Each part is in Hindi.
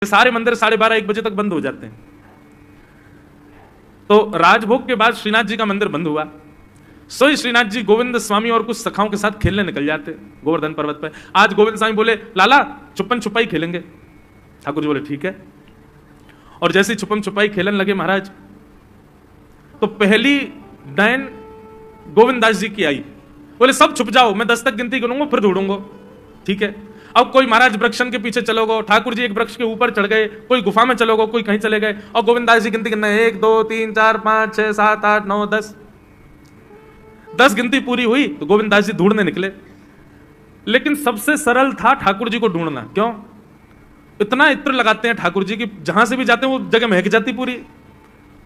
सारे मंदिर 12:30-1 बजे तक बंद हो जाते हैं। तो राजभोग के बाद श्रीनाथ जी का मंदिर बंद हुआ। सोई श्रीनाथ जी गोविंद स्वामी और कुछ सखाओं के साथ खेलने निकल जाते गोवर्धन पर्वत पर। आज गोविंद स्वामी बोले, लाला छुपन छुपाई खेलेंगे। ठाकुर जी बोले ठीक है। और जैसे छुपन छुपाई खेलने लगे महाराज, तो पहली डायन गोविंद दास जी की आई। बोले सब छुप जाओ, मैं 10 तक गिनती करूंगा फिर ढूंढूंगा। ठीक है। अब कोई महाराज वृक्षन के पीछे चलो गो, ठाकुर जी एक वृक्ष के ऊपर चढ़ गए, कोई गुफा में चलो गो, कोई कहीं चले गए। और गोविंद दास जी गिनती करना है 1 2 3 4 5 6 7 8 9 10। 10 गिनती पूरी हुई तो गोविंद दास जी ढूंढने निकले। लेकिन सबसे सरल था ठाकुर जी को ढूंढना। क्यों? इतना इत्र लगाते हैं ठाकुर जी की जहां से भी जाते हैं वो जगह महक जाती पूरी।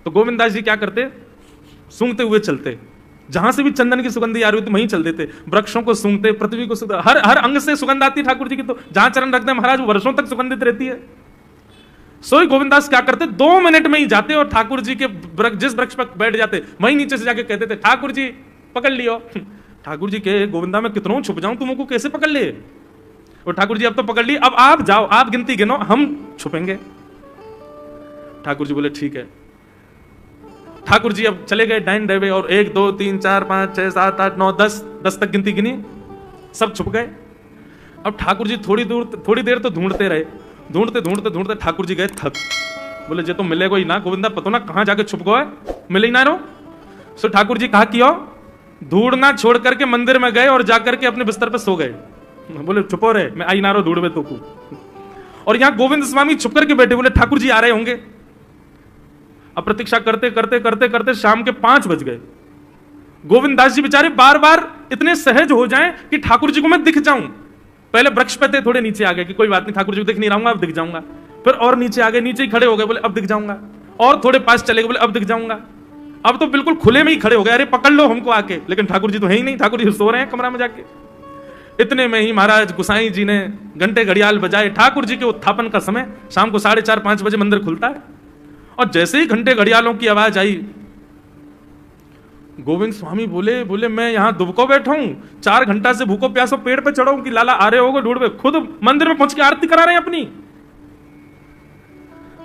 तो गोविंद दास जी क्या करते, सूंघते हुए चलते। जहां से भी चंदन की सुगंधी आ रही थी वहीं चल देते। वृक्षों को सूंघते, पृथ्वी को सूंघते, हर अंग से सुगंध आती है ठाकुर जी की। तो जहां चरण रखते हैं महाराज वो वर्षों तक सुगंधित रहती है। सोई गोविंदास क्या करते, 2 मिनट में ही जाते और ठाकुर जी के जिस वृक्ष पर बैठ जाते वहीं नीचे से जाके कहते थे, ठाकुर जी पकड़ लियो। ठाकुर जी के, गोविंदा में कितनों छुप जाऊं, तुमको कैसे पकड़ ले? और ठाकुर जी अब तो पकड़ ली, अब आप जाओ, आप गिनती गिनो, हम छुपेंगे। ठाकुर जी बोले ठीक है। ठाकुर जी अब चले गए डाइन डेवे और 1 2 3 4 5 6 7 8 9 10 तक गिनती गिनी, सब छुप गए। अब ठाकुर जी थोड़ी देर तो ढूंढते रहे। ढूंढते ठाकुर जी गए थक। बोले जे तो मिलेगा ही ना गोविंदा, पतो ना कहां जाके छुप गए, मिले ही ना रो। सो ठाकुर जी कहा कियो, ढूंढना छोड़ करके मंदिर में गए और जाकर के अपने बिस्तर पर सो गए। बोले चुपो रहे, मैं आई ना रो ढूंढवे तो को। और यहां गोविंद स्वामी छुप करके बैठे। बोले ठाकुर जी आ रहे होंगे। अब प्रतीक्षा करते शाम के 5 बज गए। गोविंद दास जी बेचारे बार बार इतने सहज हो जाएं कि ठाकुर जी को मैं दिख जाऊं। पहले वृक्ष पे थे, थोड़े नीचे आ गए कि कोई बात नहीं, ठाकुर जी को दिख नहीं रहूंगा, अब दिख जाऊंगा। फिर और नीचे आ गए, नीचे ही खड़े हो गए, बोले अब दिख जाऊंगा। और थोड़े पास चले गए, बोले अब दिख जाऊंगा। अब तो बिल्कुल खुले में ही खड़े हो गए, अरे पकड़ लो हमको आके। लेकिन ठाकुर जी तो है ही नहीं, ठाकुर जी सो रहे हैं कमरा में जाके। इतने में ही महाराज गुसाई जी ने घंटे घड़ियाल बजाए। ठाकुर जी के उत्थापन का समय शाम को 4:30-5 बजे मंदिर खुलता है। और जैसे ही घंटे घड़ियालों की आवाज आई, गोविंद स्वामी बोले मैं यहां दुबको बैठा हूं, 4 घंटा से भूखो प्यासो पेड़ पे चढ़ा हूं कि लाला आ रहे होगे ढूंढवे। खुद मंदिर में पहुंच के आरती करा रहे हैं अपनी।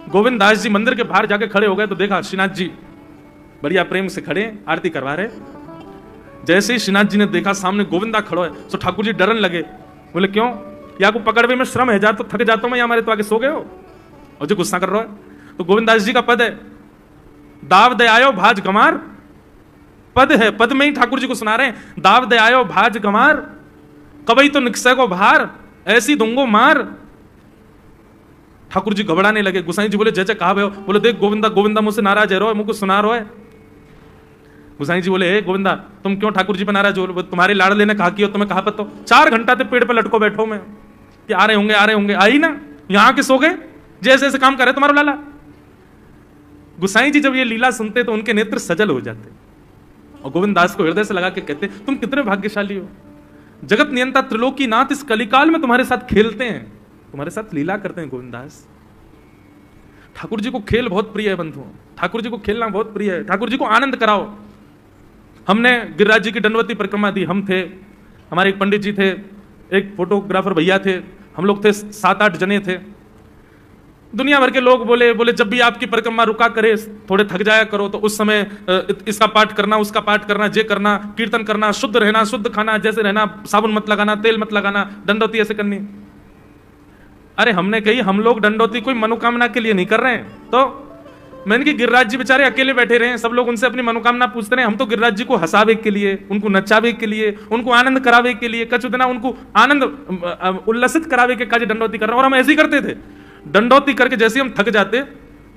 गोविंद दास जी मंदिर के बाहर जाके खड़े हो गए तो देखा श्रीनाथ जी बढ़िया प्रेम से खड़े आरती करवा रहे। जैसे ही श्रीनाथ जी ने देखा सामने गोविंदा खड़ो है तो ठाकुर जी डरन लगे। बोले क्यों? या को पकड़वे में श्रम है, जा तो थक जाता हूं मैं, या हमारे तो आगे सो गए हो और जो गुस्सा कर रहा है। तो गोविंद दास जी का पद है, दाव दे आयो भाज गमार। पद है, पद में ही ठाकुर जी को सुना रहे हैं, दाव दे आयो भाज गमार, कबई तो निकसे को भार, ऐसी दूंगो मार। ठाकुर जी घबराने लगे। गुसाई जी बोले जैसे कहा हो। बोले देख गोविंदा मुझसे नाराज है, रो मुझको सुना रो है। गुसाई जी बोले गोविंदा तुम क्यों ठाकुर जी पे नाराज हो? तुम्हारे लाड़ले ने कहा कि तुम्हें कहा पतो, 4 घंटा ते पेड़ पे लटको बैठो मैं कि आ रहे होंगे, आई ना, यहां के सो गए, जैसे ऐसे काम करे तुम्हारा लाला। गुसाई जी जब ये लीला सुनते तो उनके नेत्र सजल हो जाते और गोविंद दास को हृदय से लगा के कहते, तुम कितने भाग्यशाली हो, जगत नियंता त्रिलोकी नाथ इस कलिकाल में तुम्हारे साथ खेलते हैं, तुम्हारे साथ लीला करते हैं। गोविंद दास, ठाकुर जी को खेल बहुत प्रिय है बंधुओं, ठाकुर जी को खेलना बहुत प्रिय है। ठाकुर जी को आनंद कराओ। हमने गिरिराज जी की दंडवती परिक्रमा दी। हम थे, हमारे एक पंडित जी थे, एक फोटोग्राफर भैया थे, हम लोग थे 7-8 जने थे। दुनिया भर के लोग बोले जब भी आपकी परिक्रमा रुका करे, थोड़े थक जाया करो तो उस समय इसका पाठ करना, उसका पाठ करना, जे करना, कीर्तन करना, शुद्ध रहना, शुद्ध खाना, जैसे रहना, साबुन मत लगाना, तेल मत लगाना, दंडवती ऐसे करनी। अरे हमने कही हम लोग दंडवती कोई मनोकामना के लिए नहीं कर रहे हैं। तो मैंने कि गिरिराज जी बेचारे अकेले बैठे रहे, सब लोग उनसे अपनी मनोकामना पूछते रहे। हम तो गिरिराज जी को हंसावे के लिए, उनको नचावे के लिए, उनको आनंद करावे के लिए, कछु देना उनको आनंद उल्लसित करावे के काज दंडवती कर रहे हैं। और हम ऐसे ही करते थे। दंडवती करके जैसे हम थक जाते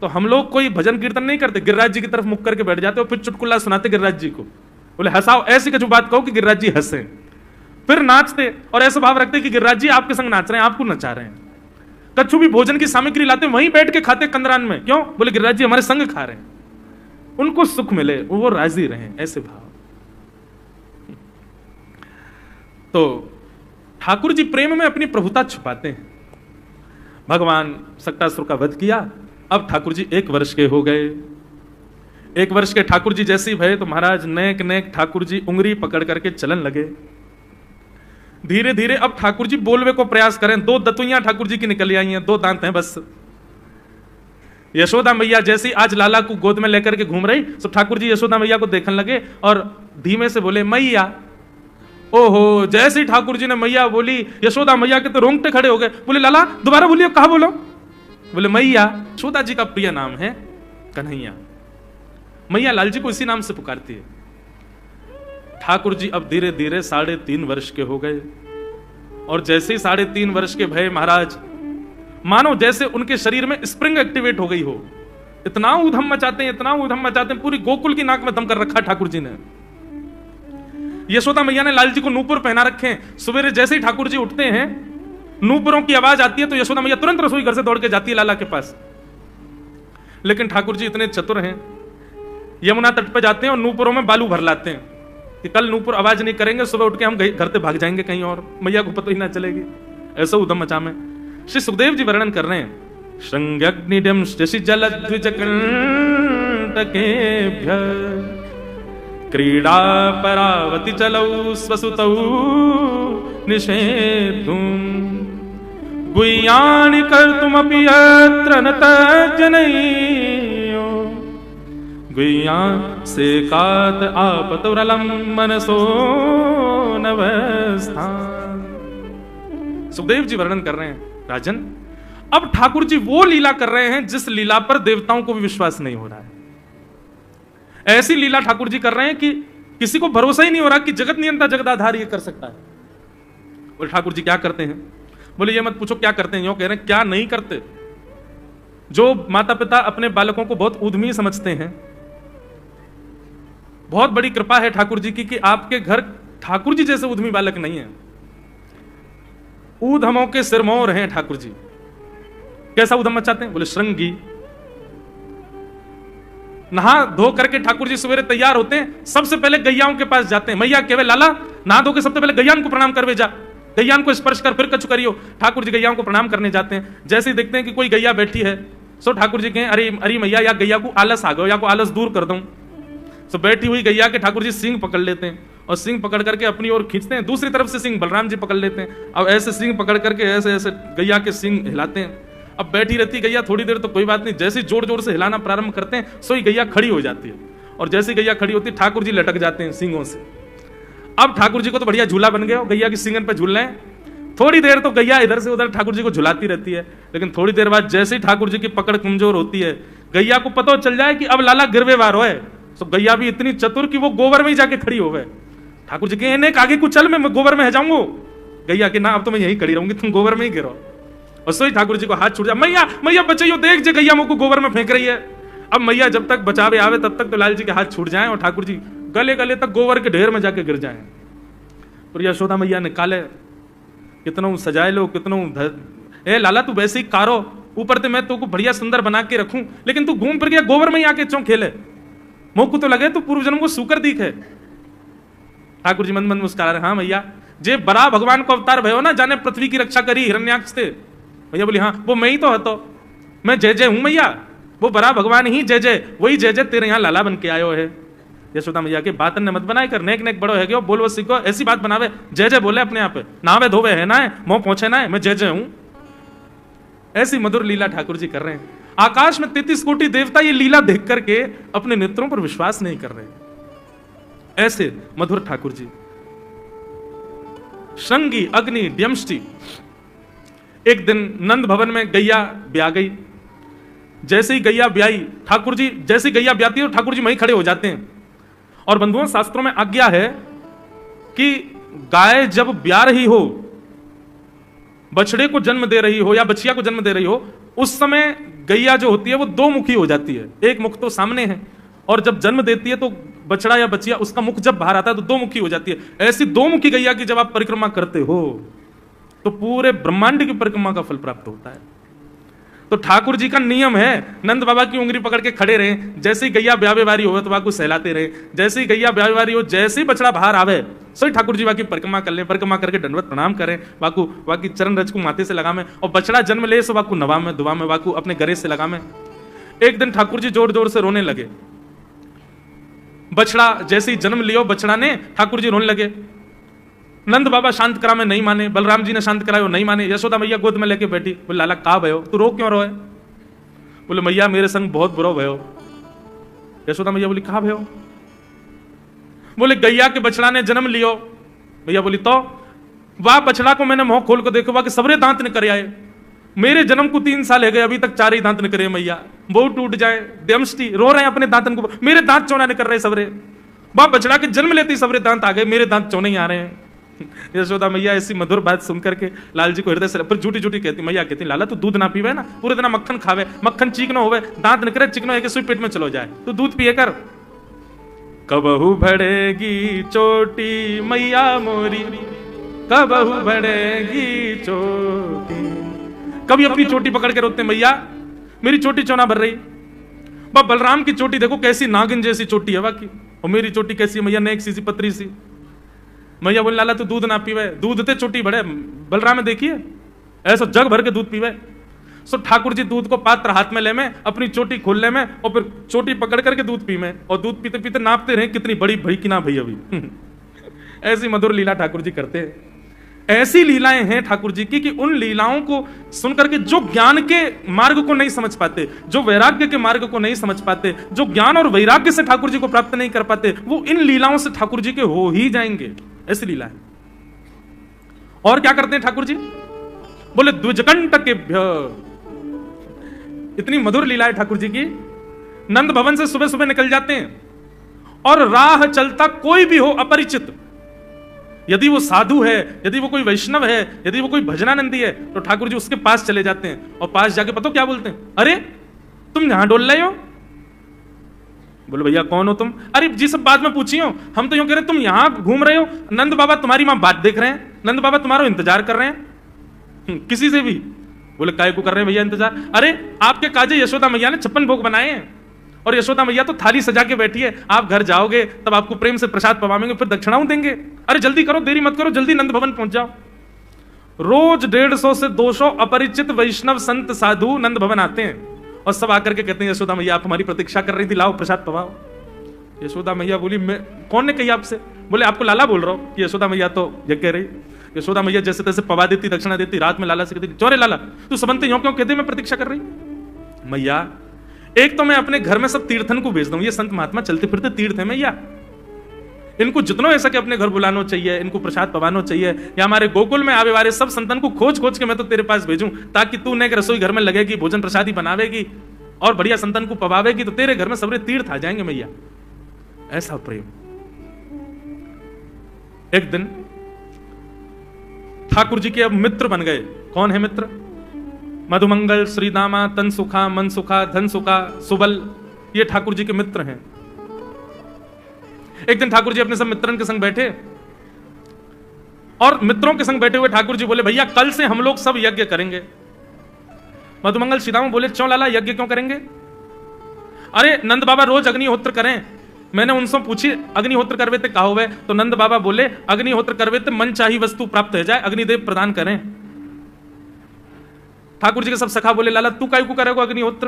तो हम लोग कोई भजन कीर्तन नहीं करते, गिरिराज जी की तरफ मुख करके बैठ जाते और फिर चुटकुला सुनाते गिरिराज जी को। बोले हंसाओ, ऐसी कछु बात कहो कि गिरिराज जी हंसे, फिर नाचते और ऐसा भाव रखते कि गिरिराज जी आपके संग नाच रहे हैं, आपको नचा रहे हैं। कछु भी भोजन की सामग्री लाते वहीं बैठ के खाते कंदरान में। क्यों? बोले गिरिराज जी हमारे संग खा रहे हैं, उनको सुख मिले, वो राजी रहे, ऐसे भाव। तो ठाकुर जी प्रेम में अपनी प्रभुता छुपाते हैं। भगवान सक्तासुर का वध किया। अब ठाकुर जी 1 वर्ष के हो गए। 1 वर्ष के ठाकुर जी जैसे ही भये तो महाराज नेक ठाकुर जी उंगली पकड़ करके चलन लगे। धीरे धीरे अब ठाकुर जी बोलवे को प्रयास करें। 2 दतुइयां ठाकुर जी की निकल आई हैं, 2 दांत हैं बस। यशोदा मैया जैसी आज लाला को गोद में लेकर के घूम रही, तो ठाकुर जी यशोदा मैया को देखने लगे और धीमे से बोले मैया। ओहो, जैसे ही ठाकुर जी ने मैया बोली, यशोदा मैया के तो रोंगटे खड़े हो गए। बोले लाला दोबारा बोलिए, कहा बोलो? बोले मैया। यशोदा जी का प्रिय नाम है कन्हैया। मैया लाल जी को इसी नाम से पुकारती है। ठाकुर जी अब धीरे धीरे 3.5 वर्ष के हो गए और जैसे ही 3.5 वर्ष के भय महाराज, मानो जैसे उनके शरीर में स्प्रिंग एक्टिवेट हो गई हो। इतना ऊधम मचाते हैं, इतना ऊधम मचाते हैं, पूरी गोकुल की नाक में दम कर रखा ठाकुर जी ने। यशोदा मैया ने लाल जी को नूपुर पहना रखे हैं। सवेरे जैसे ही ठाकुर जी उठते हैं, नूपुरों की आवाज आती है तो यशोदा मैया तुरंत रसोई घर से दौड़ के जाती है लाला के पास। लेकिन ठाकुर जी इतने चतुर हैं, यमुना तट पे जाते हैं और नूपुरों में बालू भर लाते हैं कि कल नूपुर आवाज नहीं करेंगे, सुबह उठ के हम घर से भाग जाएंगे कहीं और, मैया को पता ही ना चलेगी। ऐसा उधम मचा में श्री सुखदेव जी वर्णन कर रहे हैं। श्रृंगग्निडम शशि जलद्विजकंटकेभ्य क्रीडा परावति चलौ स्वसुतौ निषेधुम गुह्यानि कर्तुमपि यत्र न तज्जनयो गुह्यां से कात आपतुरलम मनसो नवस्थान। सुखदेव जी वर्णन कर रहे हैं, राजन अब ठाकुर जी वो लीला कर रहे हैं जिस लीला पर देवताओं को भी विश्वास नहीं हो रहा है। ऐसी लीला ठाकुर जी कर रहे हैं कि किसी को भरोसा ही नहीं हो रहा कि जगत नियंता जगदाधार ये कर सकता है। बोले ठाकुर जी क्या करते हैं? बोले ये मत पूछो क्या करते हैं, यूं कह रहे हैं क्या नहीं करते। जो माता पिता अपने बालकों को बहुत उद्यमी समझते हैं, बहुत बड़ी कृपा है ठाकुर जी की कि आपके घर ठाकुर जी जैसे उद्यमी बालक नहीं है। ऊधमों के सिरमौर हैं ठाकुर जी। कैसा उधम मचाते हैं? बोले श्रृंगी। नहा धो करके ठाकुर जी सवेरे तैयार होते हैं, सबसे पहले गैयाओं के पास जाते हैं। मैया केवल लाला नहा धो के सबसे पहले गैयान को प्रणाम करवे जा, गैयान को स्पर्श कर फिर कछु करियो। ठाकुर जी गैयाओं को प्रणाम करने जाते हैं। जैसे ही देखते हैं कि कोई गैया बैठी है, सो ठाकुर जी कहें अरे अरे मैया या गैया को आलस आ गयो, या को आलस दूर कर दूं। तो बैठी हुई गैया के ठाकुर जी सिंग पकड़ लेते हैं और सिंग पकड़ करके अपनी ओर खींचते हैं। दूसरी तरफ से सिंग बलराम जी पकड़ लेते हैं। अब ऐसे सिंग पकड़ करके ऐसे ऐसे गैया के सिंग हिलाते हैं। अब बैठी रहती गैया थोड़ी देर तो कोई बात नहीं, जैसे जोर जोर से हिलाना प्रारंभ करते हैं सोई गैया खड़ी हो जाती है। और जैसे गैया खड़ी होती है ठाकुर जी लटक जाते हैं सिंगों से। अब ठाकुर जी को तो बढ़िया झूला बन गया, गैया की सिंगन पर झूल रहे हैं। थोड़ी देर तो गैया इधर से उधर ठाकुर जी को झुलाती रहती है, लेकिन थोड़ी देर बाद जैसे ही ठाकुर जी की पकड़ कमजोर होती है, गैया को पता चल जाए कि अब लाला गिरवे वार है, तो गैया भी इतनी चतुर कि वो गोबर में ही जाके खड़ी हो गए। ठाकुर जी कहे आगे कुछ चल, मैं गोबर में जाऊंगा। गैया के ना अब तो मैं यही खड़ी रहूंगी, तुम गोबर में ही गिरो। और सोई ठाकुर जी को हाथ छूट जाए, मैया मैया बचाइयो, देख जे गैया मुझको गोबर में फेंक रही है। अब मैया जब तक बचावे आवे तब तक तो लाल जी के हाथ छूट जाएं और ठाकुर जी गले गले तक गोबर के ढेर में जाके गिर जाएं। और यशोदा मैया निकाले, कितनों सजाए लो, कितनों ए लाला तू वैसे ही कारो, ऊपर से मैं तो को बढ़िया सुंदर बना के रखूं, लेकिन तू घूम फिर गया गोबर में ही आके चौं खेले। मोह को तो लगे तू पूर्व जन्म को सूकर दिख है। ठाकुर जी मंद मंद मुस्कुरा रहे, हाँ मैया जे बड़ा भगवान को अवतार भयो ना, जाने पृथ्वी की रक्षा करी हिरण्याक्ष से। भैया बोली हाँ वो मैं ही तो हतो, मैं जय जय हूं मैया, वो बड़ा भगवान ही जय जय, वही जय जय तेरे यहाँ लाला बन के आयो है। यशोदा मैया के बात ने मत बनाए कर, नेक नेक बड़ो है क्यों बोल वो सीखो, ऐसी बात बनावे, जय जय बोले अपने आप नावे धोवे है ना, मोह पहुंचे ना, मैं जय जय हूं। ऐसी मधुर लीला ठाकुर जी कर रहे हैं। आकाश में 33 कोटि देवता ये लीला देख करके अपने नेत्रों पर विश्वास नहीं कर रहे। ऐसे मधुर ठाकुर जी। श्रृंगी अग्नि द्यमष्टि। एक दिन नंद भवन में गैया ब्याह गई। जैसे ही गैया ब्याई, ठाकुर जी जैसे गैया ब्याती है ठाकुर जी वहीं खड़े हो जाते हैं। और बंधुओं शास्त्रों में आज्ञा है कि गाय जब ब्याह रही हो, बछड़े को जन्म दे रही हो या बछिया को जन्म दे रही हो, उस समय गैया जो होती है वो दो मुखी हो जाती है। एक मुख तो सामने है, और जब जन्म देती है तो बछड़ा या बछिया उसका मुख जब बाहर आता है तो दो मुखी हो जाती है। ऐसी दो मुखी गैया की जब आप परिक्रमा करते हो तो पूरे ब्रह्मांड की परिक्रमा का फल प्राप्त होता है। तो ठाकुर जी का नियम है, नंद बाबा की उंगली पकड़ के खड़े रहे, जैसे ही गैया ब्यावे वारी हो तो वाकू सहलाते रहे, जैसे ही गैया ब्यावे वारी हो, जैसे ही बछड़ा बाहर आवे सो ठाकुर जी वाकी परिक्रमा कर ले, परिक्रमा करके दंडवत प्रणाम करें, वाकू वाकी चरण रज को माथे से लगा में, और बछड़ा जन्म ले सो वाकू नवा में दुआ में, वाकू अपने गरे से लगा में। एक दिन ठाकुर जी जोर जोर से रोने लगे। बछड़ा जैसे ही जन्म लियो बछड़ा ने, ठाकुर जी रोने लगे। नंद बाबा शांत करा में नहीं माने, बलराम जी ने शांत करायो नहीं माने। यशोदा मैया गोद में लेके बैठी, बोले लाला का भयो, तू रो क्यों रोए? बोले मैया मेरे संग बहुत बुरा भयो। यशोदा मैया बोली कहा भयो? बोले गैया के बछड़ा ने जन्म लियो। मैया बोली तो वाह बछड़ा को मैंने मुंह खोल कर देखो कि सबरे दांत निकल आए। मेरे जन्म को 3 साल है गए, अभी तक 4 ही दांत निकले मैया, वो टूट जाए दमष्टी रो रहे हैं अपने दांतन को, मेरे दांत चौना निकल रहे सबरे। वाह बछड़ा के जन्म लेते ही सबरे दांत आ गए, मेरे दांत चौने ही आ रहे हैं। यशोदा मैया ऐसी मधुर बात सुनकर के लाल जी को हृदय से, पर झूठी झूठी कहती मैया कहती लाला तू दूध ना पीवे ना, पूरे दिन मक्खन खावे, मक्खन चिकनो होवे, दांत निकले चिकनो है सुई पेट में चलो जाए, तू दूध पिए कर। कबहू बढ़ेगी चोटी मैया मोरी, कबहू बढ़ेगी चोटी। कभी अपनी चोटी पकड़ के रोते मैया मेरी चोटी चौना भर रही। बलराम की चोटी देखो कैसी नागिन जैसी चोटी है बाकी, और मेरी चोटी कैसी मैया नेक सी पतरी सी। मैया बोले लाला तू दूध ना पीवे, दूध ते चोटी बढ़े। बलराम में देखिए ऐसा जग भर के दूध पीवे। सो ठाकुर जी दूध को पात्र हाथ में ले में, अपनी चोटी खोल ले में, और फिर चोटी पकड़ करके दूध पी में, और दूध पीते पीते नापते रहे कितनी बड़ी भई कि ना भई अभी। ऐसी मधुर लीला ठाकुर जी करते हैं। ऐसी लीलाएं हैं ठाकुर जी की कि उन लीलाओं को सुनकर के जो ज्ञान के मार्ग को नहीं समझ पाते, जो वैराग्य के मार्ग को नहीं समझ पाते, जो ज्ञान और वैराग्य से ठाकुर जी को प्राप्त नहीं कर पाते, वो इन लीलाओं से ठाकुर जी के हो ही जाएंगे। ऐसी लीला है। और क्या करते हैं ठाकुर जी? बोले द्विजकंटकेभ्य। इतनी मधुर लीला है ठाकुर जी की। नंद भवन से सुबह सुबह निकल जाते हैं, और राह चलता कोई भी हो अपरिचित, यदि वो साधु है, यदि वो कोई वैष्णव है, यदि वो कोई भजनानंदी है, तो ठाकुर जी उसके पास चले जाते हैं, और पास जाके पता क्या बोलते हैं? अरे तुम यहां डोल रहे हो? बोले भैया कौन हो तुम? अरे जी सब बाद में पूछी हो, हम तो यूं कह रहे तुम यहां घूम रहे हो, नंद बाबा तुम्हारी मां बात देख रहे हैं, नंद बाबा तुम्हारा इंतजार कर रहे हैं। किसी से भी? बोले काय को कर रहे हैं भैया इंतजार? अरे आपके काजे यशोदा मैया ने 56 भोग बनाए हैं, और यशोदा मैया तो थाली सजा के बैठी है, आप घर जाओगे तब आपको प्रेम से प्रसाद पवाएंगे, फिर दक्षिणाओं देंगे। अरे जल्दी करो, देरी मत करो, जल्दी नंद भवन पहुंच जाओ। रोज 150 से 200 अपरिचित वैष्णव संत साधु नंद भवन आते हैं, और सब आकर के कहते हैं यशोदा मैया आप हमारी प्रतीक्षा कर रही थी, लाओ प्रसाद पवाओ। यशोदा मैया बोली मैं कौन ने कही आपसे? बोले आपको लाला बोल रहा हूं कि यशोदा मैया तो यज्ञ कह रही। यशोदा मैया जैसे तैसे पवा देती, दक्षिणा देती, रात में लाला से कहती चोरे लाला तू सबंते यूं क्यों कहते मैं प्रतीक्षा कर रही? मैया एक तो मैं अपने घर में सब तीर्थन को भेज दूं, ये संत महात्मा चलते फिरते तीर्थ है मैया, इनको जितना ऐसा कि अपने घर बुलाना चाहिए, इनको प्रसाद पवाना चाहिए, या हमारे गोकुल में आवे वाले सब संतन को खोज खोज के मैं तो तेरे पास भेजूं, ताकि तू ने रसोई घर में लगेगी, भोजन प्रसादी बनावेगी और बढ़िया संतन को पवावेगी, तो तेरे घर में सबरे तीर्थ आ जाएंगे मैया। ऐसा प्रेम। एक दिन ठाकुर जी के अब मित्र बन गए। कौन है मित्र? मधुमंगल, श्रीदामा, तनसुखा, मनसुखा, धनसुखा, सुबल, ये ठाकुर जी के मित्र हैं। एक दिन ठाकुर जी अपने सब मित्रन के संग बैठे, और मित्रों के संग बैठे हुए ठाकुर जी बोले भैया कल से हम लोग सब यज्ञ करेंगे। मधुमंगल, श्रीदामा बोले क्यों लाला यज्ञ क्यों करेंगे? अरे नंद बाबा रोज अग्निहोत्र करें, मैंने उनसे पूछी अग्निहोत्र करवे ते कहा हुए, तो नंद बाबा बोले अग्निहोत्र करवे ते मन चाही वस्तु प्राप्त हो जाए, अग्निदेव प्रदान करें। ठाकुर जी के सब सखा बोले लाला तू काय को करेगा अग्निहोत्र?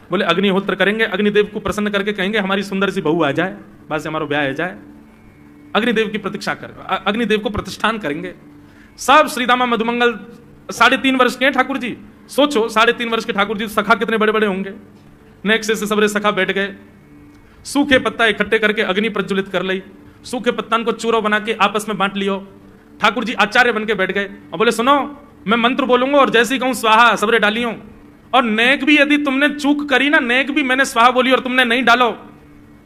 बोले अग्निहोत्र करेंगे, अग्निदेव को प्रसन्न करके कहेंगे हमारी सुंदर सी बहू आ जाए, बस से हमारा ब्याह हो जाए, अग्निदेव की प्रतीक्षा कर, अग्निदेव को प्रतिष्ठान करेंगे। सब श्रीदामा मधुमंगल 3.5 वर्ष के हैं ठाकुर जी। सोचो 3.5 वर्ष के ठाकुर जी, सखा कितने बड़े बड़े होंगे। नेक्स्ट से सबरे सखा बैठ गए, सूखे पत्ता इकट्ठे करके अग्नि प्रज्वलित कर ली, सूखे पत्ता को चूरो बना के आपस में बांट लियो। ठाकुर जी आचार्य बन के बैठ गए और बोले सुनो मैं मंत्र बोलूंगा और जैसे ही कहूं स्वाहा सबरे डालियो, और नेक भी यदि तुमने चूक करी ना, नेक भी मैंने स्वाहा बोली और तुमने नहीं डालो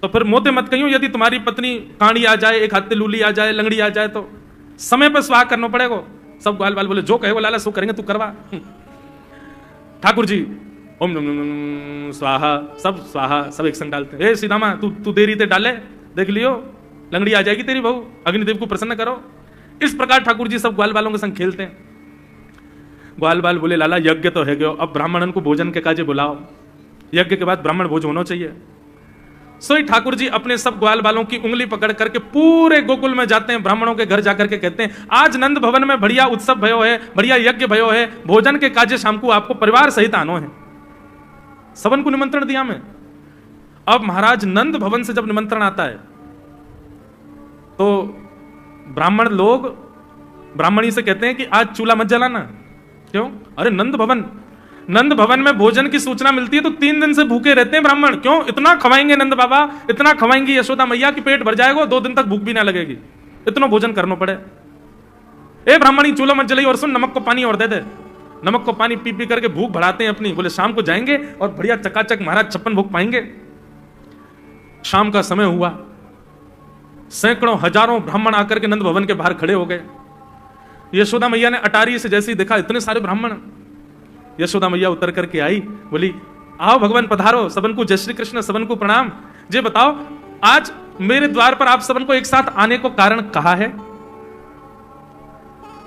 तो फिर मोते मत कहियो, यदि तुम्हारी पत्नी कांडी आ जाए, एक हाथ लूली आ जाए, लंगड़ी आ जाए, तो समय पर स्वाहा करना पड़ेगा। सब ग्वाल बाल बोले जो कहेगा लाला सो करेंगे, तू करवा। ठाकुर जी ओम नम नम स्वाहा, सब स्वाहा, सब एक संग डालते हैं। सीधामा तू देरी ते डाले, देख लियो लंगड़ी आ जाएगी तेरी बहू, अग्निदेव को प्रसन्न करो। इस प्रकार ठाकुर जी सब ग्वाल बालों के संग खेलते हैं। ग्वाल बाल बोले लाला यज्ञ तो है गयो, अब ब्राह्मणन को भोजन के काजे बुलाओ, यज्ञ के बाद ब्राह्मण भोज होना चाहिए। सोई ठाकुर जी अपने सब ग्वाल बालों की उंगली पकड़ करके पूरे गोकुल में जाते हैं, ब्राह्मणों के घर जाकर के कहते हैं आज नंद भवन में बढ़िया उत्सव भयो है, बढ़िया यज्ञ भयो है, भोजन के काजे शाम को आपको परिवार सहित आनो है। सबन को निमंत्रण दिया मैं। अब महाराज नंद भवन से जब निमंत्रण आता है तो ब्राह्मण लोग ब्राह्मणी से कहते हैं कि आज चूल्हा मत जलाना। क्यों? अरे नंद भवन, नंद भवन में भोजन की सूचना मिलती है तो 3 दिन से भूखे रहते हैं ब्राह्मण। क्यों? इतना खवाएंगे नंद बाबा, इतना खवाएंगे यशोदा मैया की पेट भर जाएगा, 2 दिन तक भूख भी ना लगेगी, इतना भोजन करना पड़े। ए ब्राह्मणी चूल्हा मत जलाई और सुन, नमक को पानी और दे दे। नमक को पानी पी पी करके भूख बढ़ाते हैं अपनी। बोले शाम को जाएंगे और बढ़िया चकाचक महाराज 56 भोग पाएंगे। शाम का समय हुआ, सैकड़ों हजारों ब्राह्मण आकर के नंद भवन के बाहर खड़े हो गए। यशोदा मैया ने अटारी से जैसे ही देखा इतने सारे ब्राह्मण, यशोदा मैया उतर करके आई, बोली आओ भगवान पधारो, सबन को जय श्री कृष्ण, सबन को प्रणाम। जे बताओ आज मेरे द्वार पर आप सबन को एक साथ आने को कारण कहा है?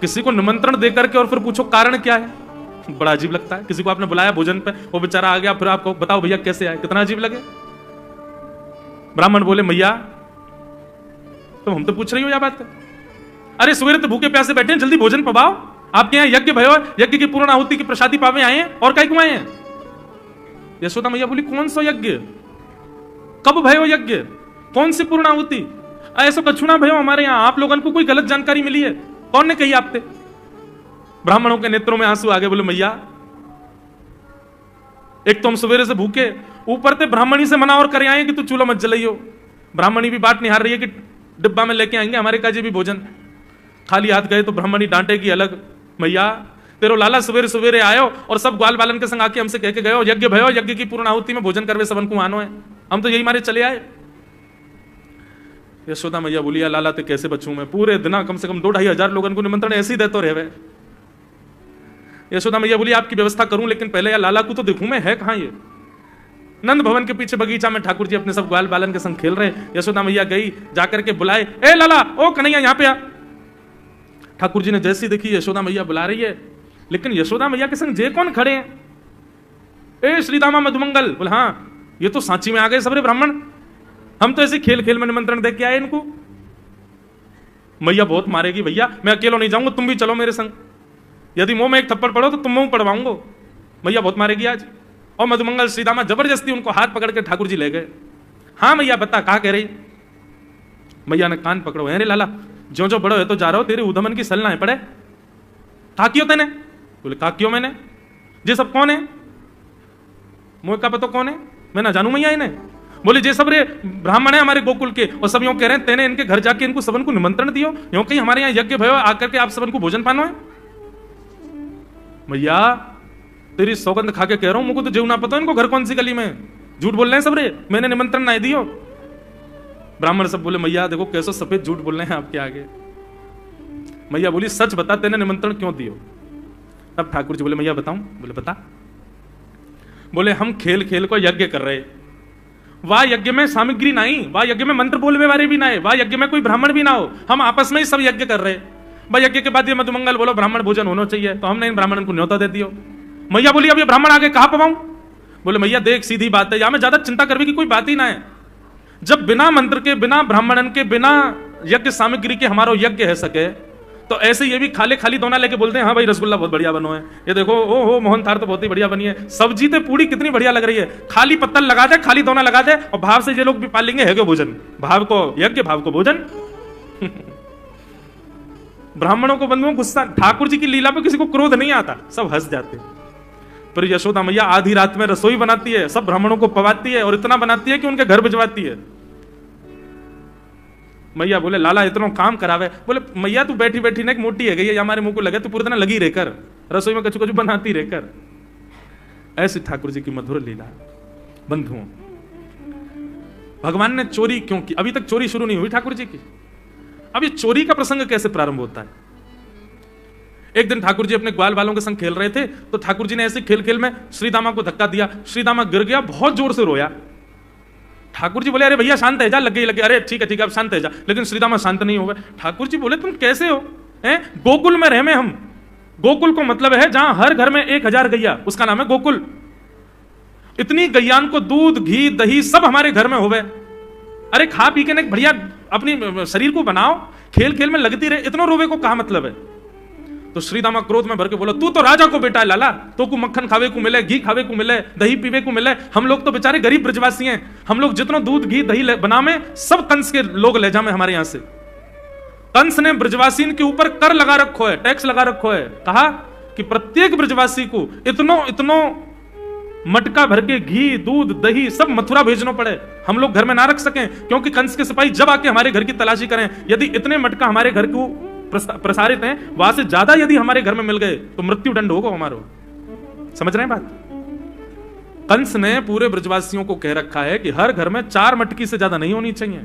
किसी को निमंत्रण देकर के और फिर पूछो कारण क्या है, बड़ा अजीब लगता है। किसी को आपने बुलाया भोजन पे, वो बेचारा आ गया, फिर आपको बताओ भैया कैसे आए, कितना अजीब लगे। ब्राह्मण बोले मैया तो हम तो पूछ रही हो यह बात, अरे सवेरे तो भूखे प्यासे बैठे हैं, जल्दी भोजन पवाओ। आपके यहाँ यज्ञ भयो, यज्ञ की पूर्ण आहुति की प्रसादी पावे आए हैं, और कई क्यों आए हैं? यशोदा मैया बोली कौन सा यज्ञ, कब भयो यज्ञ, कौन सी पूर्ण आहुति? ऐसा कछुना भयो हमारे यहाँ, आप लोगों को कोई गलत जानकारी मिली है, कौन ने कही आपसे? ब्राह्मणों के नेत्रों में आंसू आ गए। बोले मैया एक तो हम सवेरे से भूखे, ऊपर से ब्राह्मणी से मना और करे आए कि तू चूल्हा मत जलाइयो। ब्राह्मणी भी बात निहार रही है कि डिब्बा में लेके आएंगे हमारे काजी भी भोजन। खाली हाथ गए तो ब्राह्मणी डांटेगी अलग, मैया तेरो लाला सवेरे सवेरे आयो और सब ग्वाल बालन के संग आके हमसे कह के गयो यज्ञ भयो, यज्ञ की पूर्ण आहुति में भोजन करवे सबन को आनो है, हम तो यही मारे चले आए। यशोदा मैया बोलिया लाला ते कैसे बचूं मैं, पूरे दिन कम से कम 2-2.5 हजार लोगों को निमंत्रण ऐसे ही देते रहे। यशोदा मैया बोली आपकी व्यवस्था करूं, लेकिन पहले यार लाला को तो देखूं मैं, है कहां ये? नंद भवन के पीछे बगीचा में ठाकुर जी अपने सब ग्वाल बालन के संग खेल रहे। यशोदा मैया गई, जाकर के बुलाए, ए लाला, ओ कन्हैया यहाँ पे आ। ठाकुर जी ने जैसी देखी यशोदा मैया बुला रही है, लेकिन यशोदा मैया के संग जे कौन खड़े हैं? ए श्रीदामा मधुमंगल। बोले हाँ ये तो सांची में आ गए सबरे ब्राह्मण, हम तो ऐसे खेल खेल में निमंत्रण दे के आए इनको। मैया बहुत मारेगी, भैया मैं अकेला नहीं जाऊंगा, तुम भी चलो मेरे संग, यदि मुंह में एक थप्पड़ पड़ो तो तुम मुंह पड़वाऊंगा। मैया बहुत मारेगी आज। और मधुमंगल श्रीदामा जबरदस्ती उनको हाथ पकड़ के ठाकुर जी ले गए। हाँ मैया बता कहा कह रही? मैया ने कान पकड़ो, अरे लाला जो जो बड़ो है तो जा रहा हो, तेरे उधमन की सल ना है पड़े। कहा क्यों तेने? बोले कहा क्यों मैंने, जे सब कौन है? मुझे का पता कौन है, मैं ना जानू मैया इन्हें। बोले जे सब रे ब्राह्मण है हमारे गोकुल के, और सब यूं कह रहे हैं तेने इनके घर जाके इनको सबन को निमंत्रण दियो, यूं कहीं हमारे यहाँ यज्ञ भयो आकर के आप सबन को भोजन पानो है। मैया तेरी सौगंध खा के कह रहा हूं, मुझको तो जीव ना पता इनको घर कौन सी गली में, झूठ बोल रहे हैं सब रे, मैंने निमंत्रण ना दियो। ब्राह्मण सब बोले मैया देखो कैसे सफेद झूठ बोल रहे हैं आपके आगे। मैया बोली सच बता तेने निमंत्रण क्यों दियो? तब ठाकुर जी बोले मैया बताऊं? बोले बता। बोले हम खेल खेल को यज्ञ कर रहे, वाह यज्ञ में सामग्री नहीं, वाह यज्ञ में मंत्र बोलने वाले भी ना है, वाह यज्ञ में कोई ब्राह्मण भी ना हो, हम आपस में ही सब यज्ञ कर रहे। भाई यज्ञ के बाद ये मधुमंगल बोलो ब्राह्मण भोजन होना चाहिए, तो हमने इन ब्राह्मण को न्योता दे दियो। मैया बोली अब ये ब्राह्मण आगे कहां पवाऊं? बोले मैया देख सीधी बात है, यहां में ज्यादा चिंता करने की कोई बात ही ना है। जब बिना मंत्र के, बिना ब्राह्मणन के, बिना यज्ञ सामग्री के हमारा यज्ञ है सके, तो ऐसे ये भी खाली खाली दोना लेके बोलते हैं हाँ भाई रसगुल्ला बहुत बढ़िया बनो है, ये देखो ओ हो मोहन थार तो बहुत ही बढ़िया बनी है, सब्जी तो पूरी कितनी बढ़िया लग रही है, खाली पत्तल लगा दे, खाली दोना लगा दे, और भाव से ये लोग भी पाल लेंगे है भोजन, भाव को यज्ञ भाव को भोजन। ब्राह्मणों को बंधुओं गुस्सा, ठाकुर जी की लीला पे किसी को क्रोध नहीं आता, सब हंस जाते। पर यशोदा मैया आधी रात में रसोई बनाती है, सब ब्राह्मणों को पवाती है, और इतना बनाती है कि उनके घर भिजवाती है। मैया बोले लाला इतना काम करावे। बोले मैया तू बैठी बैठी ना मोटी है गई है, हमारे मुंह को लगे, तू पूरे दिन लगी रहकर रसोई में कछु कछु बनाती रहकर। ऐसी ठाकुर जी की मधुर लीला। बंधुओं भगवान ने चोरी क्यों की? अभी तक चोरी शुरू नहीं हुई ठाकुर जी की। अब ये चोरी का प्रसंग कैसे प्रारंभ होता है? एक दिन ठाकुर जी अपने ग्वाल वालों के संग खेल रहे थे, तो ठाकुर जी ने ऐसे खेल खेल में श्रीदामा को धक्का दिया, श्रीदामा गिर गया, बहुत जोर से रोया। ठाकुर जी बोले अरे भैया शांत है जा, लग गई अरे ठीक है अब शांत है जा, लेकिन श्रीदामा शांत नहीं हो गए। ठाकुर जी बोले तुम कैसे हो? गोकुल में रहे में हम, गोकुल को मतलब है जहां हर घर में 1000 गैया, उसका नाम है गोकुल। इतनी गैयान को दूध घी दही सब हमारे घर में हो गए, अरे खा पी के ना बढ़िया अपनी शरीर को बनाओ, खेल खेल में लगती रहे, इतना रोवे को कहा मतलब है? तो श्रीदामा क्रोध में भर के बोला तू तो राजा को बेटा है लाला, तो को मक्खन खावे को मिले, घी खावे को मिले, दही पीवे को मिले, हम लोग तो बेचारे गरीब ब्रजवासी हैं, हम लोग जितना दूध घी दही बना में सब कंस के लोग ले जामे हमारे यहां से। कंस ने ब्रजवासीन के ऊपर कर लगा रखो है, टैक्स लगा रखो है, कहा कि प्रत्येक ब्रजवासी को इतनो मटका भर के घी, दूध, दही सब मथुरा भेजना पड़े, हम लोग घर में ना रख सकें, क्योंकि कंस के सिपाही जब आके हमारे घर की तलाशी करें, यदि इतने मटका हमारे घर को प्रसारित हैं, वहां से ज्यादा यदि हमारे घर में मिल गए तो मृत्यु दंड होगा हमारा। समझ रहे हैं बात? कंस ने पूरे ब्रजवासियों को कह रखा है कि हर घर में 4 मटकी से ज्यादा नहीं होनी चाहिए,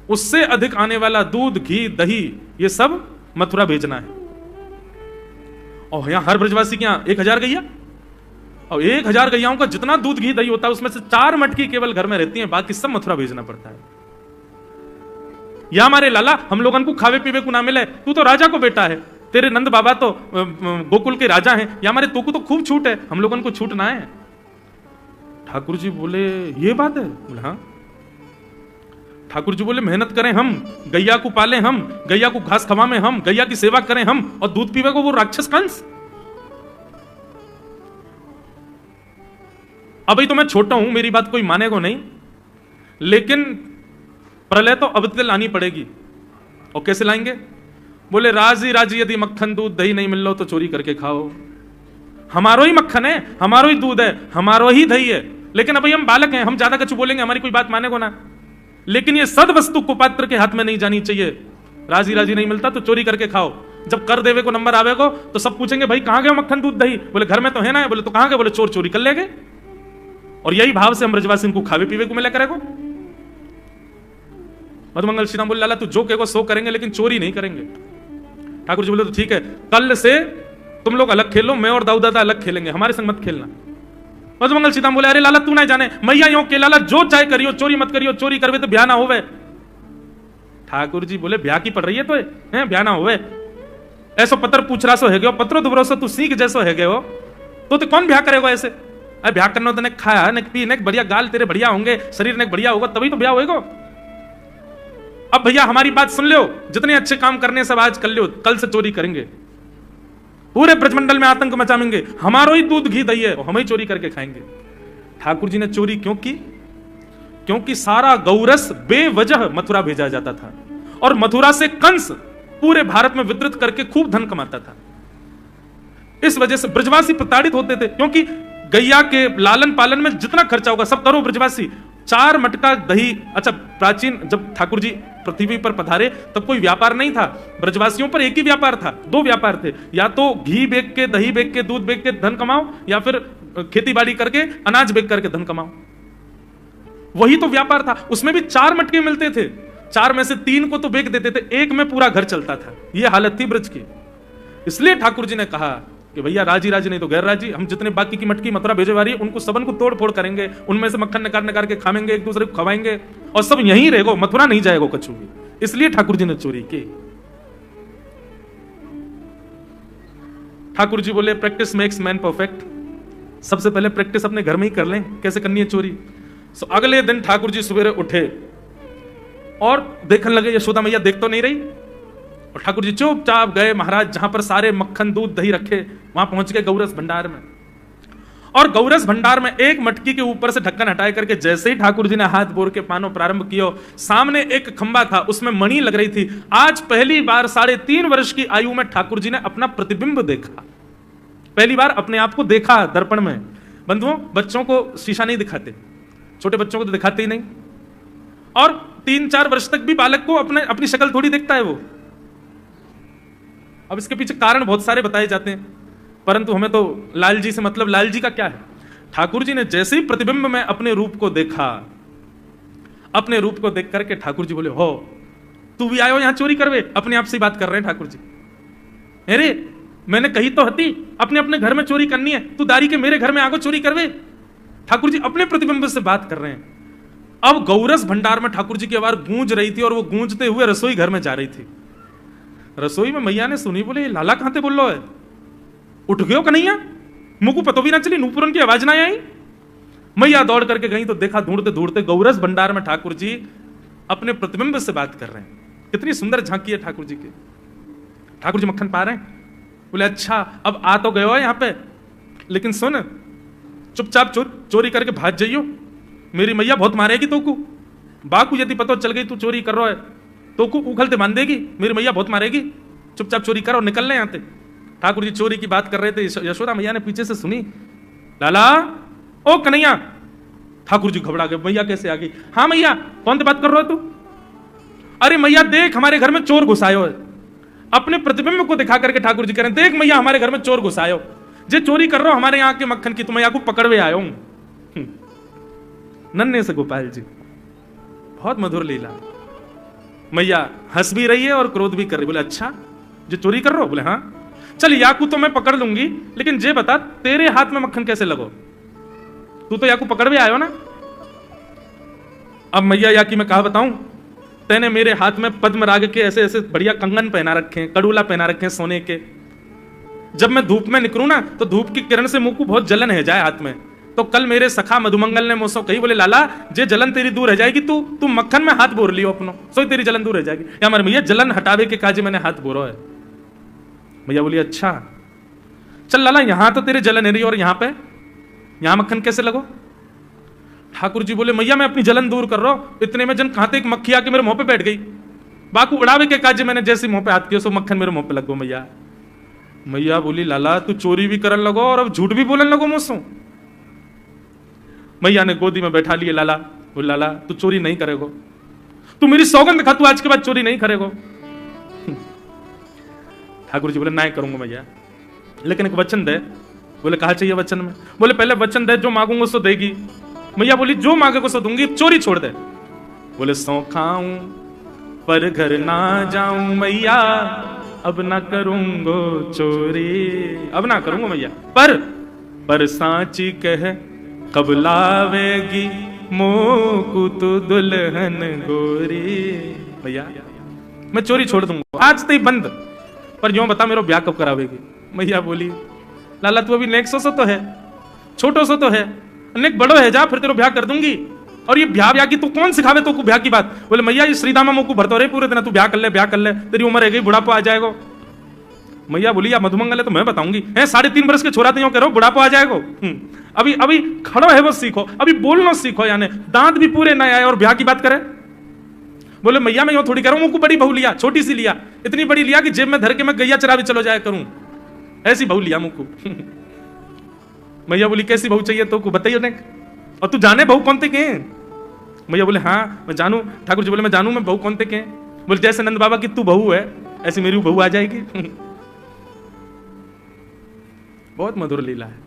उससे अधिक आने वाला दूध, घी, दही ये सब मथुरा भेजना है। और यहां हर ब्रजवासी के यहां 1000 गैया, और 1000 गैयाओं का जितना दूध, घी, दही होता है उसमें से 4 मटकी केवल घर में रहती हैं, बाकी सब मथुरा भेजना पड़ता है। या हमारे लाला हम लोगन को खावे पीवे को ना मिले, तू तो राजा को बेटा है, तेरे नंद बाबा तो गोकुल के राजा हैं, या हमारे तू को तो खूब छूट है, हम लोगन को छूट ना है। ठाकुर जी बोले ये बात है? बोले हाँ। ठाकुर जी बोले मेहनत करें हम, गैया को पालें हम, गैया को घास खवाएं हम, गैया की सेवा करें हम, और दूध पीवे को वो राक्षस कंस। अभी तो मैं छोटा हूं, मेरी बात कोई मानेगा नहीं, लेकिन प्रलय तो अब तक लानी पड़ेगी। और कैसे लाएंगे? बोले राजी राजी यदि मक्खन दूध दही नहीं मिल लो तो चोरी करके खाओ, हमारो ही मक्खन है, हमारो ही दूध है, हमारो ही दही है, लेकिन अभी हम बालक हैं, हम ज्यादा कुछ बोलेंगे हमारी कोई बात मानेगा ना, लेकिन ये सद वस्तु कुपात्र के हाथ में नहीं जानी चाहिए। राजी राजी नहीं मिलता तो चोरी करके खाओ, जब कर देवे को नंबर आवेगो तो सब पूछेंगे भाई कहां गए मक्खन दूध दही? बोले घर में तो है ना। बोले तो कहां गए? बोले चोर चोरी कर ले गए। और यही भाव से हम ब्रजवासी को खावे पीवे को मिला करेगो। मधुमंगल श्री राम बोले लाला तू जो कहेगो सो करेंगे, लेकिन चोरी नहीं करेंगे। ठाकुर जी बोले तो ठीक है, कल से तुम लोग अलग खेलो, मैं और दाऊ दादा अलग खेलेंगे, हमारे संग मत खेलना। मधुमंगल श्री राम बोले अरे लाला तू ना जाने, मैया यो के लाला जो चाहे करियो, चोरी मत करियो, चोरी करवे तो ब्याह ना होवे। ठाकुर जी बोले ब्याह की पड़ रही है तो है ब्याह ना होवे, ऐसो पत्र पूछ रहा सो है गयो, पत्रो दुबरो सो तू सीख जैसो है गयो, तो कौन ब्याह करेगा ऐसे? अरे ब्याह करना तो ने खाया ने पी ने बढ़िया, गाल तेरे बढ़िया होंगे, शरीर ने बढ़िया होगा तभी तो ब्याह होएगा। अब भैया हमारी बात सुन लो, जितने अच्छे काम करने सब आज कर लो, कल से चोरी करेंगे, पूरे ब्रजमंडल में आतंक मचाएंगे, हमारो ही दूध घी दही है, हम ही चोरी करके खाएंगे। ठाकुर जी ने चोरी क्यों की? क्योंकि सारा गौरस बेवजह मथुरा भेजा जाता था, और मथुरा से कंस पूरे भारत में वितरित करके खूब धन कमाता था। इस वजह से ब्रजवासी प्रताड़ित होते थे, क्योंकि गैया के लालन पालन में जितना खर्चा होगा सब करो ब्रजवासी। 4 मटका दही, अच्छा प्राचीन जब ठाकुर जी पृथ्वी पर पधारे तब कोई व्यापार नहीं था, ब्रजवासियों पर एक ही व्यापार था, 2 व्यापार थे, या तो घी बेच के, दही बेच के, दूध बेच के धन कमाओ, या फिर खेती बाड़ी करके अनाज बेच करके धन कमाओ, वही तो व्यापार था। उसमें भी 4 मटके मिलते थे, 4 में से 3 को तो बेच देते थे, 1 में पूरा घर चलता था। यह हालत थी ब्रज की। इसलिए ठाकुर जी ने कहा कि भैया राजी राजी नहीं तो गैर राजी, हम जितने बाकी की मटकी मथुरा भेजे वाली उनको सबन को तोड़ फोड़ करेंगे, उनमें से मक्खन निकाल निकाल के खाएंगे, एक दूसरे को खवाएंगे, और सब यहीं रहेगो, मथुरा नहीं जाएगो कछु भी। इसलिए ठाकुर जी ने चोरी की। ठाकुर जी बोले प्रैक्टिस मेक्स मैन परफेक्ट, सबसे पहले प्रैक्टिस अपने घर में ही कर लें कैसे करनी है चोरी। सो अगले दिन ठाकुर जी सवेरे उठे और देखने लगे यशोदा मैया देख तो नहीं रही, और ठाकुर जी चुपचाप गए महाराज जहां पर सारे मक्खन दूध दही रखे, वहां पहुंच गए गौरस भंडार में। और गौरस भंडार में एक मटकी के ऊपर से ढक्कन हटाए करके जैसे ही ठाकुर जी ने हाथ बोर के पानो प्रारंभ किया, सामने एक खंबा था, उसमें मणि लग रही थी। आज पहली बार 3.5 वर्ष की आयु में ठाकुर जी ने अपना प्रतिबिंब देखा, पहली बार अपने आप को देखा दर्पण में। बंधुओं, बच्चों को शीशा नहीं दिखाते, छोटे बच्चों को तो दिखाते ही नहीं, और 3-4 वर्ष तक भी बालक को अपनी शक्ल थोड़ी देखता है वो। अब इसके पीछे कारण बहुत सारे बताए जाते हैं, परंतु हमें तो लाल जी से मतलब, लाल जी का क्या है? ठाकुर जी ने जैसे ही प्रतिबिंब में अपने रूप को देखा, अपने रूप को देख करके ठाकुर जी बोले हो तू भी आयो यहां चोरी करवे? अपने आप से बात कर रहे हैं ठाकुर जी। अरे मैंने कही तो हती अपने अपने घर में चोरी करनी है, तू दारी के मेरे घर में आगो चोरी करवे? ठाकुर जी अपने प्रतिबिंब से बात कर रहे हैं। अब गौरस भंडार में ठाकुर जी की आवाज गूंज रही थी, और वो गूंजते हुए रसोई घर में जा रही थी। रसोई में मैया ने सुनी, बोले लाला कहां थे बोल लो है, उठ गयो कन्हैया, मुंह को पतो भी ना चली, नूपुरन की आवाज ना आई। मैया दौड़ करके गई तो देखा ढूंढते ढूंढते गौरस भंडार में ठाकुर जी अपने प्रतिबिंब से बात कर रहे हैं। कितनी सुंदर झांकी है ठाकुर जी की। ठाकुर जी मक्खन पा रहे हैं, बोले अच्छा अब आ तो गए हो यहां पे, लेकिन सुन चुपचाप चोरी करके भाग जाइयो, मेरी मैया बहुत मारेगी तो को, बाकू यदि पतो चल गई तू चोरी कर रहा है तो को उखलते बांध देगी, मेरी मैया बहुत मारेगी, चुपचाप चोरी करो, निकल ले यहां से। ठाकुर जी चोरी की बात कर रहे थे, यशोदा मैया ने पीछे से सुनी, लाला ओ कन्हैया। ठाकुर जी घबरा गए, मैया कैसे आ गई? हाँ मैया, कौन सी बात कर रहे हो तू? अरे मैया देख, हमारे घर में चोर घुसायो है। अपने प्रतिबिंब को दिखा करके ठाकुर जी कह रहे हैं, देख मैया हमारे घर में चोर घुसायो, जे चोरी कर रहा हो हमारे यहाँ के मक्खन की, तो मैया को पकड़वे आयो हूं। नन्हे से गोपाल जी, बहुत मधुर लीला। मैया हंस भी रही है और क्रोध भी कर रही। बोले अच्छा जो चोरी कर रहे हो? बोले हाँ। चल याकू तो मैं पकड़ लूंगी, लेकिन जे बता तेरे हाथ में मक्खन कैसे लगो? तू तो याकू पकड़ भी आयो ना। अब मैया याकी मैं कहा बताऊं, तेने मेरे हाथ में पद्म राग के ऐसे ऐसे बढ़िया कंगन पहना रखे हैं, कड़ूला पहना रखे हैं सोने के। जब मैं धूप में निकलूं ना तो धूप की किरण से मुंह को बहुत जलन है जाए हाथ में। तो कल मेरे सखा मधुमंगल ने मुझसे कही, बोले लाला जे जलन तेरी दूर रह जाएगी, तू मक्खन में हाथ बोर लियो अपनो, सो तेरी जलन दूर रह जाएगी। या हमारे भैया जलन हटावे के काजे मैंने हाथ बोरो है। भैया बोली अच्छा चल लाला, यहां तो तेरे जलन है रही और यहां मक्खन कैसे लगो? ठाकुर जी बोले मैया मैं अपनी जलन दूर कर रहा हूं। इतने में जन खाते एक मक्खी आके मेरे मुंह पे बैठ गई। बाकू उड़ावे के काजे मैंने जैसे मुंह पे हाथ किया, सो मक्खन मेरे मुंह पे लगो। मैया मैया बोली लाला तू चोरी भी करन लगो और अब झूठ भी बोलन लगो मुझसे। मैया ने गोदी में बैठा लिए लाला। बोले लाला तू चोरी नहीं करेगो, तू मेरी सौगंध खा, तू आज के बाद चोरी नहीं करेगो। ठाकुर जी बोले नहीं करूंगा मैया, लेकिन एक वचन दे। बोले कहा चाहिए वचन में? बोले पहले वचन दे, जो मांगूंगा सो देगी। मैया बोली जो मांगे को सो दूंगी, चोरी छोड़ दे। बोले सौ खाऊं पर घर ना जाऊं मैया, अब ना करूंगो चोरी, अब ना करूंगा मैया, पर सांची कह कब लावेगी मोकू तू दुल्हन गोरी। भैया मैं चोरी छोड़ दूंगा, आज तो ही बंद, पर यूं बता मेरा ब्याह कब करावेगी? मैया बोली लाला तू अभी नेक सो तो है, छोटो सो तो है, नेक बड़ो है, जा फिर तेरा ब्याह कर दूंगी। और ये ब्याह की तू कौन सिखावे तो को ब्याह की बात? बोले मैया ये श्रीदामा मोकू भरतो रे पूरे दिन, तू ब्याह कर ले, तेरी उम्र है गई, बुढ़ापा आ जाएगा। मैया बोली या मधुमंगल है तो मैं बताऊंगी, 3.5 बरस के छोरा तो कह रहा हूं बुढ़ापा आ जाएगा। अभी खड़ो है वो सीखो, अभी बोलना सीखो, यानी दांत भी पूरे ना आए और ब्याह की बात करे। बोले मैया मैं यूं थोड़ी कह रहा हूं, मुझको बड़ी बहू लिया, छोटी सी लिया, इतनी बड़ी लिया कि जेब में धर के मैं गैया चरा भी चलो जाया करूं, ऐसी बहू लिया मुझको। मैया बोली कैसी बहू चाहिए तो बताइए ने, और तू जाने बहू कौन थे के? मैया बोले हाँ मैं जानू। ठाकुर जी बोले मैं जानू मैं बहू कौन थे के? बोले जैसे नंद बाबा की तू बहू है ऐसी मेरी बहू आ जाएगी। बहुत मधुर लीला है,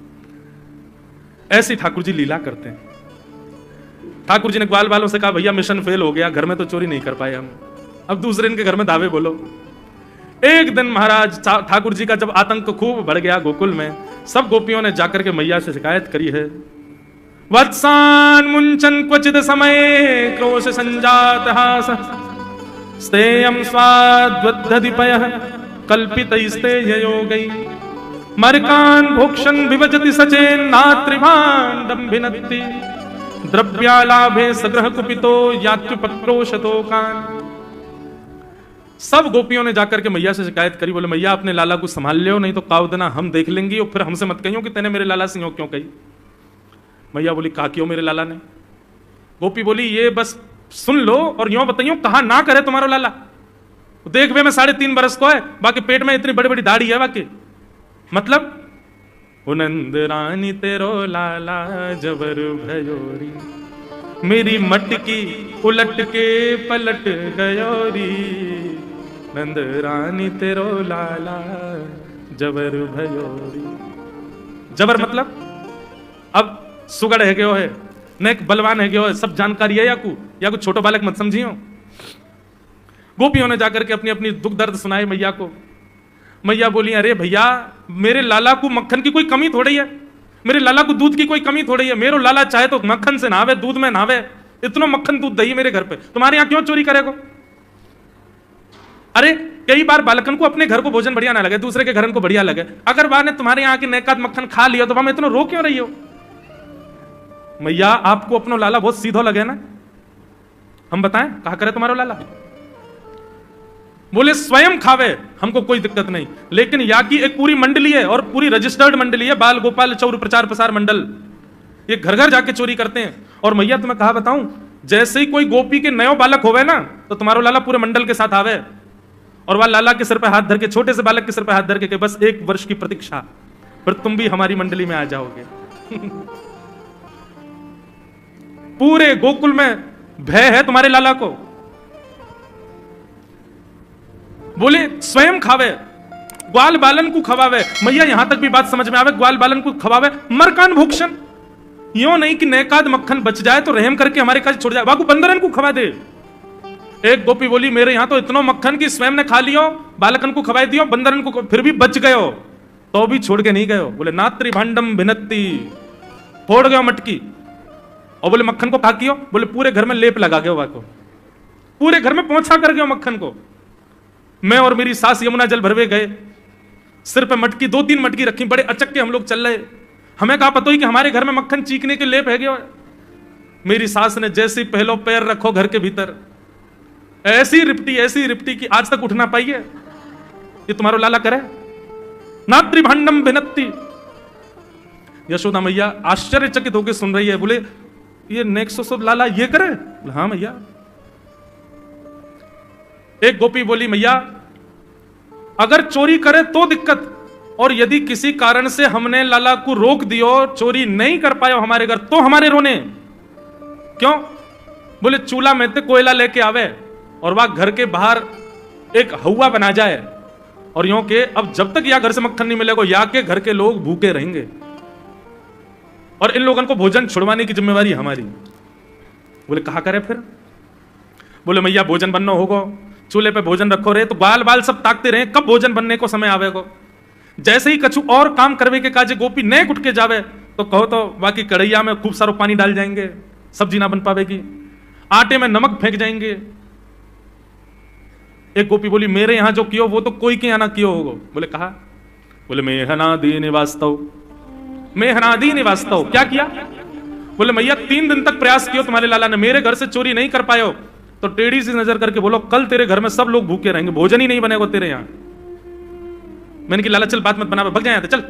ऐसी ठाकुर जी लीला करते हैं। ठाकुर जी ने ग्वाल वालों से कहा भैया मिशन फेल हो गया, घर में तो चोरी नहीं कर पाए हम, अब दूसरे इनके घर में दावे बोलो। एक दिन महाराज ठाकुर जी का जब आतंक खूब बढ़ गया गोकुल में, सब गोपियों ने जाकर के मैया से शिकायत करी है। वत्सान मुंचन क्वचित समय क्रोश संजात हास स्तेयम स्वाद्वद्धधिपयः कल्पितैस्तेययोगै मर्कान् भोक्षन् विभजति सचेन नात्रिभाण्डं भिनत्ति द्रव्यालाभे सग्रह कुपितो यात्युपक्रोशतोकान्। सब गोपियों ने जाकर के मैया से शिकायत करी। बोले मैया अपने लाला को संभाल लियो, नहीं तो कावदना हम देख लेंगे और फिर हमसे मत कहियो कि तेने मेरे लाला से क्यों कही। मैया बोली कहा क्यों मेरे लाला ने? गोपी बोली ये बस सुन लो और यूं बताइयो कहा ना करे तुम्हारा लाला। देख वे मैं 3.5 बरस को है, बाकी पेट में इतनी बड़ी बड़ी दाढ़ी है, बाकी मतलब नंद रानी तेरो लाला जबर भयोरी, मेरी मटकी उलट के पलट गयोरी, नंद रानी तेरो लाला जबर भयोरी। जबर मतलब अब सुगड़ है गयो है, नेक बलवान है गयो है, सब जानकारी है या कुछ छोटो बालक मत समझियो। गोपियों ने जाकर के अपनी अपनी दुख दर्द सुनाए मैया को। मैया बोली अरे भैया मेरे लाला को मक्खन की कोई कमी थोड़ी है, मेरे लाला को दूध की कोई कमी थोड़ी है, मेरे लाला चाहे तो मक्खन से नहावे, दूध में नहावे, इतना मक्खन दूध दही मेरे घर पे, तुम्हारे यहां क्यों चोरी करेगो? अरे कई बार बालकन को अपने घर को भोजन बढ़िया ना लगे, दूसरे के घर को बढ़िया लगे, अगर बार ने तुम्हारे यहाँ की नेकात मक्खन खा लिया तो वहां इतना रो क्यों रही हो? मैया आपको अपना लाला बहुत सीधो लगे ना, हम बताएं कहा करे तुम्हारा लाला? बोले स्वयं खावे हमको कोई दिक्कत नहीं, लेकिन या की एक पूरी मंडली है और पूरी रजिस्टर्ड मंडली है, बाल गोपाल चौर प्रचार प्रसार मंडल, ये घर घर जाके चोरी करते हैं। और मैया तुम्हें कहा बताऊं, जैसे ही कोई गोपी के नयो बालक होवे ना तो तुम्हारो लाला पूरे मंडल के साथ आवे, और वह लाला के सिर पे हाथ धर के, छोटे से बालक के सिर पे हाथ धर के बस 1 वर्ष की प्रतीक्षा, फिर तुम भी हमारी मंडली में आ जाओगे। पूरे गोकुल में भय है तुम्हारे लाला को। बोले स्वयं खावे, ग्वाल बालन को खवावे। मैया यहां तक भी बात समझ में आवे, ग्वाल बालन को खवावे, मरकान भूक्षण। यो नहीं कि नेकाद मक्खन बच जाए तो रहम करके हमारे काज छोड़ जाए, वाकू बंदरन को खवा दे। एक गोपी बोली मेरे यहां तो इतना मक्खन की स्वयं ने खा लियो, बालकन को खवाई दियो, बंदरन को फिर भी बच गयो, तो भी छोड़ के नहीं गयो। बोले नात्री भांडम भिनत्ती, फोड़ गयो मटकी। और बोले मक्खन को खाकियो, बोले पूरे घर में लेप लगा गयो, वाको पूरे घर में पहुंचा कर गयो मक्खन को। मैं और मेरी सास यमुना जल भरवे गए, सिर पे मटकी 2-3 मटकी रखी, बड़े अचक्के हम लोग चल रहे। हमें कहा पता ही कि हमारे घर में मक्खन चीकने के लेप है गया। मेरी सास ने जैसे ही पहलो पैर रखो घर के भीतर, ऐसी रिपटी कि आज तक उठना पाई है। ये तुम्हारो लाला करे? नात्री भांडम भिनत्ती। यशोदा मैया आश्चर्यचकित होकर सुन रही है। बोले ये नेक्सो लाला ये करे? हाँ मैया। एक गोपी बोली मैया अगर चोरी करे तो दिक्कत, और यदि किसी कारण से हमने लाला को रोक दियो, चोरी नहीं कर पायो हमारे घर, तो हमारे रोने क्यों? बोले चूल्हा में ते कोयला लेके आवे और वह घर के बाहर एक हवा बना जाए, और यूं के अब जब तक या घर से मक्खन नहीं मिलेगा या के घर के लोग भूखे रहेंगे, और इन लोगों को भोजन छुड़वाने की जिम्मेवारी हमारी। बोले कहा करे फिर? बोले मैया भोजन बनना होगा, चूल्हे पे भोजन रखो रहे, तो बाल बाल सब ताकते रहे कब भोजन बनने को समय आवेगा। जैसे ही कछु और काम करवे के काजे गोपी नए उठ के जावे तो कहो तो बाकी कढ़ैया में खूब सारो पानी डाल जाएंगे, सब्जी ना बन पावेगी, आटे में नमक फेंक जाएंगे। एक गोपी बोली मेरे यहां जो कियो वो तो कोई के यहां ना कियो होगा। बोले कहा? बोले मेहनादी निवास्तव, मेहनादी निवास्तव। क्या किया? बोले मैया 3 दिन तक प्रयास किया तुम्हारे लाला ने, मेरे घर से चोरी नहीं कर पायो, तो टेढ़ी सी नजर करके बोलो कल तेरे घर में सब लोग भूखे रहेंगे, भोजन ही नहीं बनेगा तेरे यहां। मैंने कि लाला चल बात मत बना, भग जाए चल।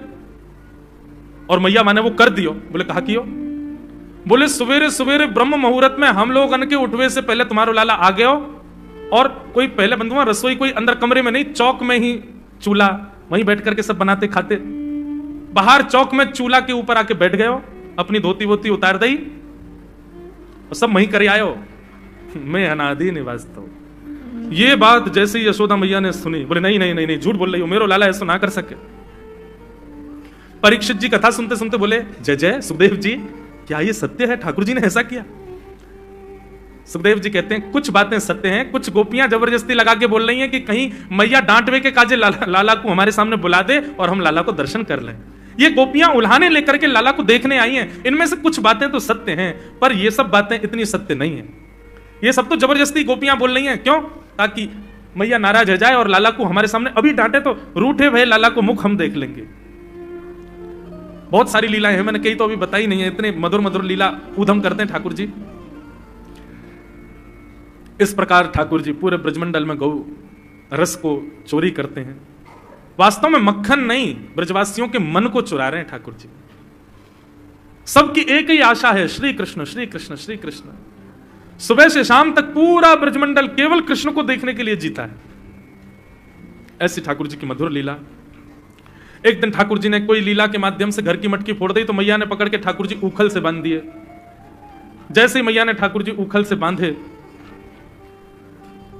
और मैया माने वो कर दियो। बोले कहा कियो? बोले सवेरे सवेरे ब्रह्म मुहूर्त में हम लोग अन के उठवे से पहले तुम्हारो लाला आ गयो, और कोई पहले बंधुआ रसोई कोई अंदर कमरे में नहीं, चौक में ही चूल्हा, वहीं बैठ करके सब बनाते खाते। बाहर चौक में चूल्हा के ऊपर आके बैठ गयो, अपनी धोती वोती उतार दी और सब वहीं कर आयो। मैं अनादि निवास्तव। ये बात जैसे यशोदा मैया ने सुनी, बोले नहीं नहीं नहीं नहीं झूठ बोल रही हो, मेरो लाला ऐसा ना कर सके। परीक्षित जी कथा सुनते सुनते बोले जय जय सुखदेव जी, क्या ये सत्य है? ठाकुर जी ने ऐसा किया? सुखदेव जी कहते हैं कुछ बातें सत्य हैं, कुछ गोपियां जबरदस्ती लगा के बोल रही हैं कि कहीं मैया डांटवे के काजे लाला को हमारे सामने बुला दे और हम लाला को दर्शन कर लें। ये गोपियां उल्हाने लेकर के लाला को देखने आई हैं। इनमें से कुछ बातें तो सत्य हैं, पर ये सब बातें इतनी सत्य नहीं है। ये सब तो जबरदस्ती गोपियां बोल रही हैं। क्यों? ताकि मैया नाराज हो जाए और लाला को हमारे सामने अभी डांटे तो रूठे भय लाला को मुख हम देख लेंगे। बहुत सारी लीलाएं हैं, मैंने कई तो अभी बताई नहीं है, इतने मधुर मधुर लीला उधम करते हैं ठाकुर जी। इस प्रकार ठाकुर जी पूरे ब्रजमंडल में गौ रस को चोरी करते हैं। वास्तव में मक्खन नहीं, ब्रजवासियों के मन को चुरा रहे हैं ठाकुर जी। सबकी एक ही आशा है, श्री कृष्ण श्री कृष्ण श्री कृष्ण। सुबह से शाम तक पूरा ब्रजमंडल केवल कृष्ण को देखने के लिए जीता है। ऐसी ठाकुर जी की मधुर लीला। एक दिन ठाकुर जी ने कोई लीला के माध्यम से घर की मटकी फोड़ दी, तो मैया ने पकड़ के ठाकुर जी उखल से बांध दिए। जैसे ही मैया ने ठाकुर जी उखल से बांधे,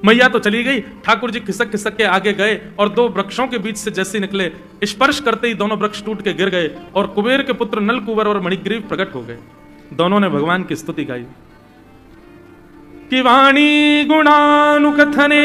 मैया तो चली गई, ठाकुर जी खिसक खिसक के आगे गए और 2 वृक्षों के बीच से जैसे निकले, स्पर्श करते ही दोनों वृक्ष टूट के गिर गए और कुबेर के पुत्र नलकुबर और मणिग्रीव प्रकट हो गए। दोनों ने भगवान की स्तुति गाई कि वाणी गुणानुकथने